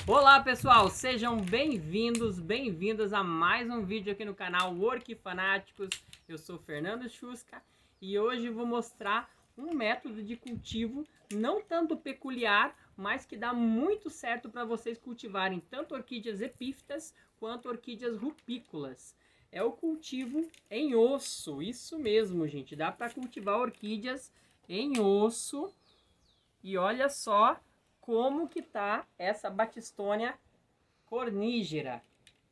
Olá pessoal, sejam bem-vindas a mais um vídeo aqui no canal Orquifanáticos. Eu sou Fernando Chusca e hoje vou mostrar um método de cultivo não tanto peculiar, mas que dá muito certo para vocês cultivarem tanto orquídeas epífitas quanto orquídeas rupícolas. É o cultivo em osso, isso mesmo, gente, dá para cultivar orquídeas em osso. E olha só como que tá essa Batistônia cornígera.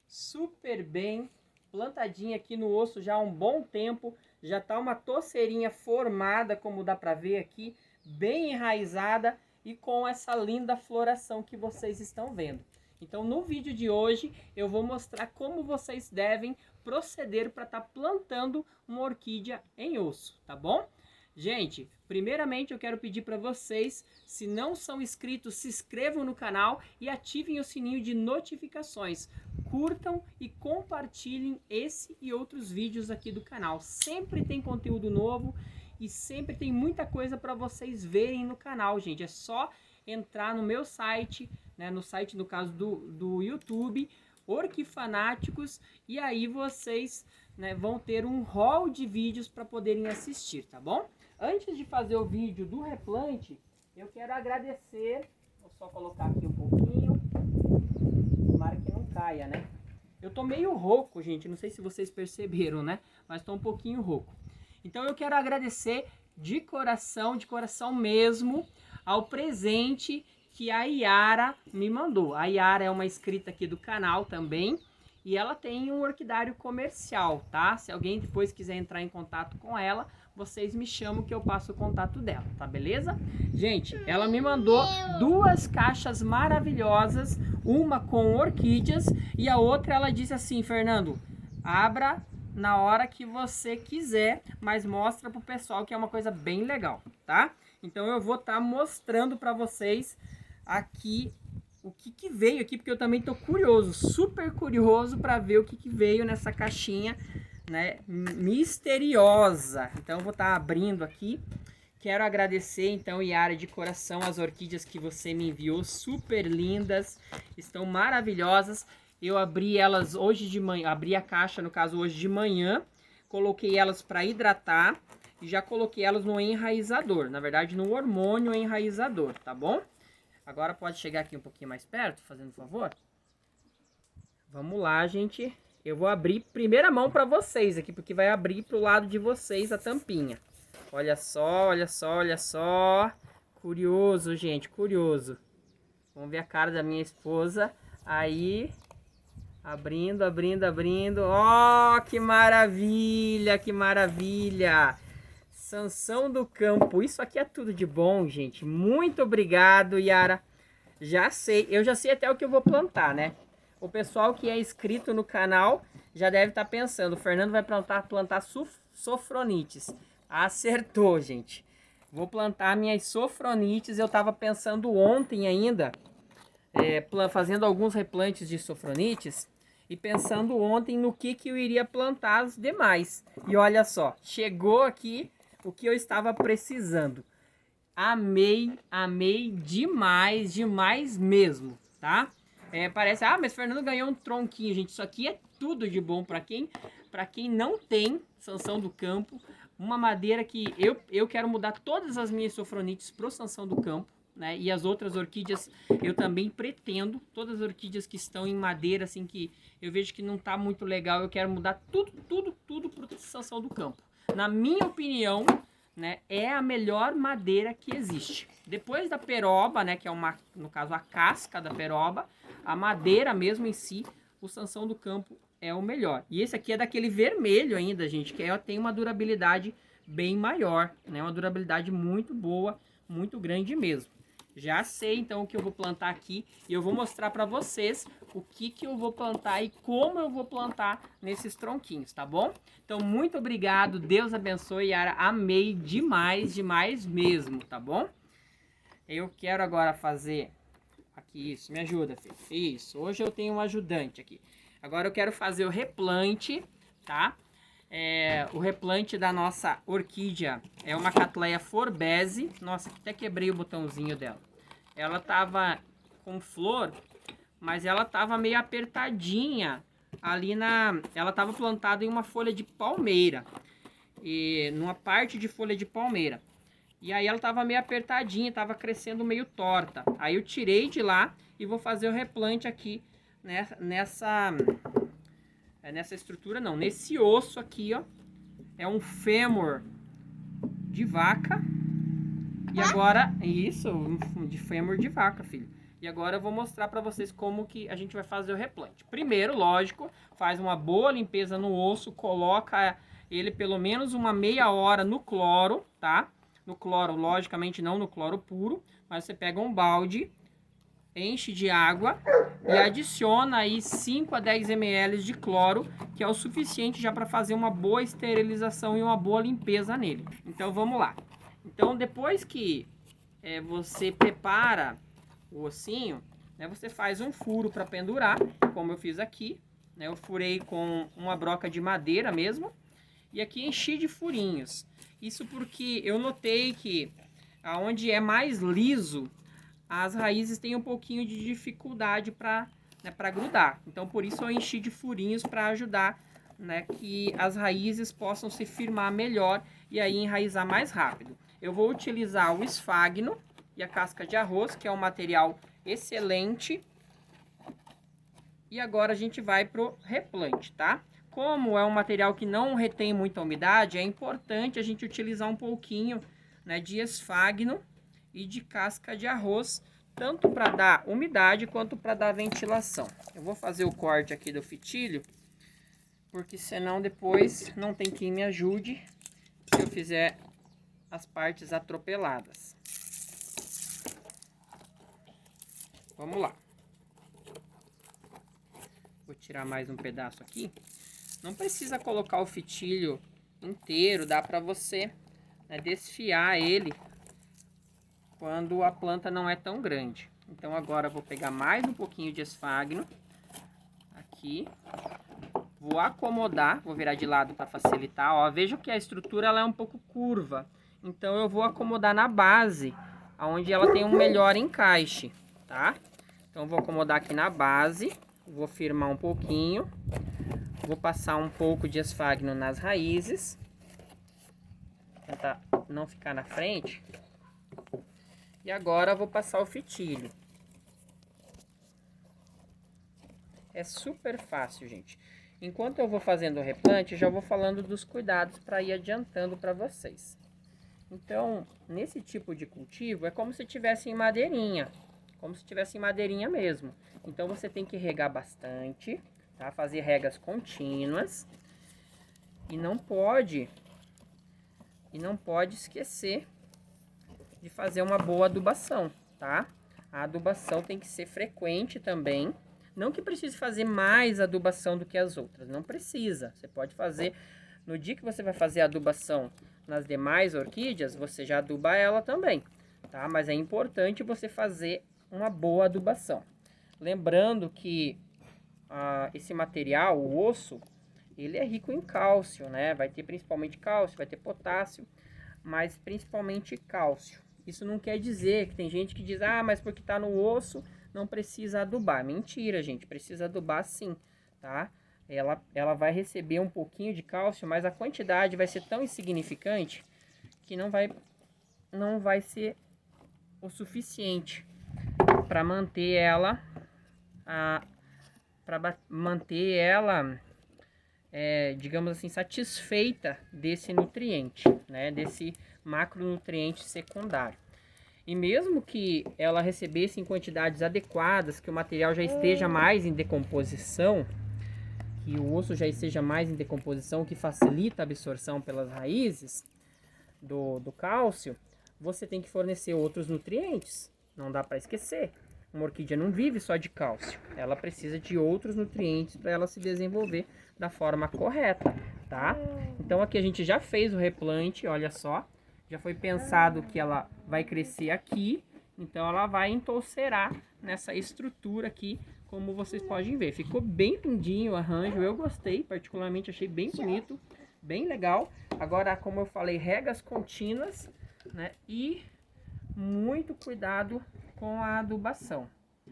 Super bem plantadinha aqui no osso já há um bom tempo. Já tá uma toceirinha formada, como dá para ver aqui, bem enraizada e com essa linda floração que vocês estão vendo. Então no vídeo de hoje eu vou mostrar como vocês devem proceder para estar plantando uma orquídea em osso, tá bom? Gente, primeiramente eu quero pedir para vocês, se não são inscritos, se inscrevam no canal e ativem o sininho de notificações. Curtam e compartilhem esse e outros vídeos aqui do canal. Sempre tem conteúdo novo e sempre tem muita coisa para vocês verem no canal, gente. É só entrar no meu site, né, no site, no caso do YouTube, Orquifanáticos, e aí vocês, né, vão ter um haul de vídeos para poderem assistir, tá bom? Antes de fazer o vídeo do replante, eu quero agradecer, vou só colocar aqui um pouquinho, tomara que não caia, né? Eu tô meio rouco, gente, não sei se vocês perceberam, né? Mas tô um pouquinho rouco. Então eu quero agradecer de coração mesmo, ao presente que a Yara me mandou. A Yara é uma inscrita aqui do canal também, e ela tem um orquidário comercial, tá? Se alguém depois quiser entrar em contato com ela, vocês me chamam que eu passo o contato dela, tá beleza? Gente, ela me mandou duas caixas maravilhosas, uma com orquídeas e a outra ela disse assim: Fernando, abra na hora que você quiser, mas mostra pro pessoal que é uma coisa bem legal, tá? Então eu vou estar mostrando para vocês aqui o que veio aqui, porque eu também tô curioso, super curioso para ver o que veio nessa caixinha, né, misteriosa. Então eu vou estar abrindo aqui. Quero agradecer então, Yara, de coração, as orquídeas que você me enviou, super lindas, estão maravilhosas. Eu abri elas hoje de manhã, abri a caixa, no caso hoje de manhã, coloquei elas para hidratar e já coloquei elas no enraizador, na verdade no hormônio enraizador, tá bom? Agora pode chegar aqui um pouquinho mais perto, fazendo um favor. Vamos lá, gente. Eu vou abrir primeira mão para vocês aqui, porque vai abrir pro lado de vocês a tampinha. Olha só, olha só, olha só. Curioso, gente, curioso. Vamos ver a cara da minha esposa. Aí, abrindo, abrindo, abrindo. Ó, que maravilha, que maravilha. Sansão do campo. Isso aqui é tudo de bom, gente. Muito obrigado, Yara. Já sei, eu já sei até o que eu vou plantar, né? O pessoal que é inscrito no canal já deve estar pensando, o Fernando vai plantar sofronites. Acertou, gente. Vou plantar minhas sofronites. Eu estava pensando ontem ainda, fazendo alguns replantes de sofronites, e pensando ontem no que eu iria plantar os demais. E olha só, chegou aqui o que eu estava precisando. Amei, amei demais, demais mesmo, tá? Parece, mas Fernando ganhou um tronquinho, gente. Isso aqui é tudo de bom para quem não tem Sansão do Campo. Uma madeira que eu quero mudar todas as minhas sofronites pro Sansão do Campo, né? E as outras orquídeas eu também pretendo. Todas as orquídeas que estão em madeira, assim, que eu vejo que não tá muito legal, eu quero mudar tudo pro Sansão do Campo. Na minha opinião, né, é a melhor madeira que existe. Depois da peroba, né, que é no caso a casca da peroba, a madeira mesmo em si, o Sansão do Campo é o melhor. E esse aqui é daquele vermelho ainda, gente, que tem uma durabilidade bem maior, né, uma durabilidade muito boa, muito grande mesmo. Já sei então o que eu vou plantar aqui e eu vou mostrar para vocês o que eu vou plantar e como eu vou plantar nesses tronquinhos, tá bom? Então muito obrigado, Deus abençoe, Yara, amei demais, demais mesmo, tá bom? Eu quero agora fazer aqui, isso, me ajuda, filho. Isso, hoje eu tenho um ajudante aqui. Agora eu quero fazer o replante, tá? O replante da nossa orquídea é uma Cattleya forbese. Nossa, até quebrei o botãozinho dela. Ela tava com flor mas ela tava meio apertadinha ali ela tava plantada em uma folha de palmeira, e numa parte de folha de palmeira. E aí ela tava meio apertadinha, tava crescendo meio torta. Aí eu tirei de lá e vou fazer o replante aqui, né, nessa estrutura não, nesse osso aqui, ó. É um fêmur de vaca. E agora, isso, de fêmur de vaca, filho. E agora eu vou mostrar pra vocês como que a gente vai fazer o replante. Primeiro, lógico, faz uma boa limpeza no osso, coloca ele pelo menos uma meia hora no cloro, tá? No cloro, logicamente não no cloro puro, mas você pega um balde, enche de água e adiciona aí 5 a 10 ml de cloro, que é o suficiente já para fazer uma boa esterilização e uma boa limpeza nele. Então vamos lá. Então depois que você prepara o ossinho, né, você faz um furo para pendurar, como eu fiz aqui, né, eu furei com uma broca de madeira mesmo, e aqui enchi de furinhos. Isso porque eu notei que aonde é mais liso, as raízes têm um pouquinho de dificuldade para grudar. Então por isso eu enchi de furinhos para ajudar, né, que as raízes possam se firmar melhor e aí enraizar mais rápido. Eu vou utilizar o esfagno e a casca de arroz, que é um material excelente. E agora a gente vai pro replante, tá? Como é um material que não retém muita umidade, é importante a gente utilizar um pouquinho, né, de esfagno e de casca de arroz, tanto para dar umidade quanto para dar ventilação. Eu vou fazer o corte aqui do fitilho, porque senão depois não tem quem me ajude se eu fizer as partes atropeladas. Vamos lá. Vou tirar mais um pedaço aqui. Não precisa colocar o fitilho inteiro, dá para você, né, desfiar ele quando a planta não é tão grande. Então agora eu vou pegar mais um pouquinho de esfagno aqui. Vou acomodar, vou virar de lado para facilitar. Ó, veja que a estrutura ela é um pouco curva. Então eu vou acomodar na base, onde ela tem um melhor encaixe, tá? Então eu vou acomodar aqui na base, vou firmar um pouquinho. Vou passar um pouco de esfagno nas raízes. Tentar não ficar na frente. E agora eu vou passar o fitilho. É super fácil, gente. Enquanto eu vou fazendo o replante, já vou falando dos cuidados para ir adiantando para vocês. Então, nesse tipo de cultivo, é como se tivesse em madeirinha. Como se tivesse em madeirinha mesmo. Então, você tem que regar bastante, tá? Fazer regas contínuas. E não pode esquecer de fazer uma boa adubação, tá? A adubação tem que ser frequente também. Não que precise fazer mais adubação do que as outras, não precisa. Você pode fazer, no dia que você vai fazer a adubação nas demais orquídeas, você já aduba ela também, tá? Mas é importante você fazer uma boa adubação. Lembrando que esse material, o osso, ele é rico em cálcio, né? Vai ter principalmente cálcio, vai ter potássio, mas principalmente cálcio. Isso não quer dizer que tem gente que diz, mas porque tá no osso não precisa adubar. Mentira, gente, precisa adubar sim, tá? Ela vai receber um pouquinho de cálcio, mas a quantidade vai ser tão insignificante que não vai ser o suficiente para manter ela digamos assim, satisfeita desse nutriente, né? Desse macronutriente secundário. E mesmo que ela recebesse em quantidades adequadas, que o material já esteja mais em decomposição, que o osso já esteja mais em decomposição, que facilita a absorção pelas raízes do cálcio, você tem que fornecer outros nutrientes. Não dá para esquecer. Uma orquídea não vive só de cálcio. Ela precisa de outros nutrientes para ela se desenvolver da forma correta, tá? Então aqui a gente já fez o replante, olha só. Já foi pensado que ela vai crescer aqui, então ela vai entolcerar nessa estrutura aqui, como vocês podem ver. Ficou bem lindinho o arranjo, eu gostei, particularmente achei bem bonito, bem legal. Agora, como eu falei, regas contínuas, né? E muito cuidado com a adubação.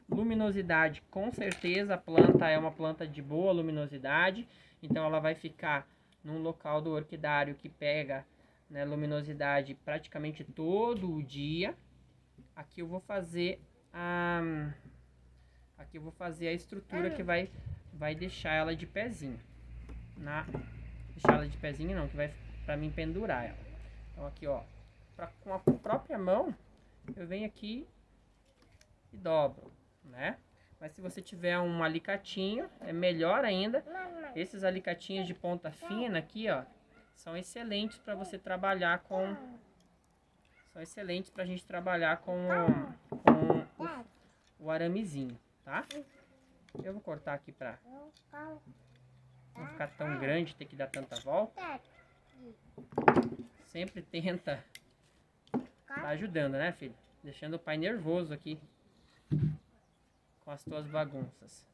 Luminosidade, com certeza a planta é uma planta de boa luminosidade, então ela vai ficar num local do orquidário que pega, né, luminosidade praticamente todo o dia. Aqui eu vou fazer a estrutura que vai deixar ela de pezinho. Deixar ela de pezinho não, que vai para mim pendurar ela. Então aqui, ó, com a própria mão eu venho aqui e dobro, né? Mas se você tiver um alicatinho, é melhor ainda. Esses alicatinhos de ponta fina aqui, ó, são excelentes para você trabalhar com... São excelentes pra gente trabalhar com o aramezinho, tá? Eu vou cortar aqui pra não ficar tão grande, ter que dar tanta volta. Sempre tenta tá ajudando, né, filho? Deixando o pai nervoso aqui com as tuas bagunças.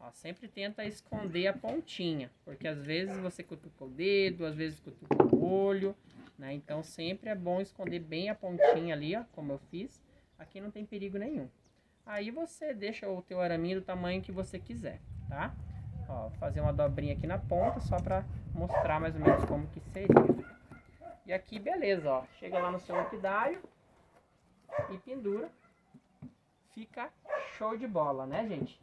Ó, sempre tenta esconder a pontinha, porque às vezes você cutuca o dedo, às vezes cutuca o olho, né? Então sempre é bom esconder bem a pontinha ali, ó, como eu fiz. Aqui não tem perigo nenhum. Aí você deixa o teu araminho do tamanho que você quiser, tá? Ó, vou fazer uma dobrinha aqui na ponta, só pra mostrar mais ou menos como que seria. E aqui, beleza, ó. Chega lá no seu orquidário e pendura. Fica show de bola, né, gente?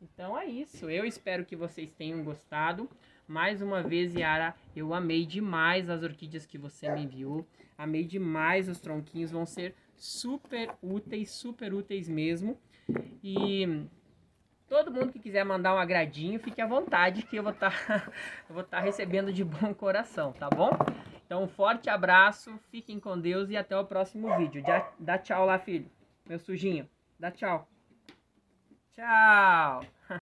Então é isso, eu espero que vocês tenham gostado. Mais uma vez, Yara, eu amei demais as orquídeas que você me enviou. Amei demais os tronquinhos, vão ser super úteis mesmo. E todo mundo que quiser mandar um agradinho, fique à vontade, que eu vou estar recebendo de bom coração, tá bom? Então um forte abraço, fiquem com Deus e até o próximo vídeo. Dá tchau lá, filho, meu sujinho. Dá tchau. Tchau!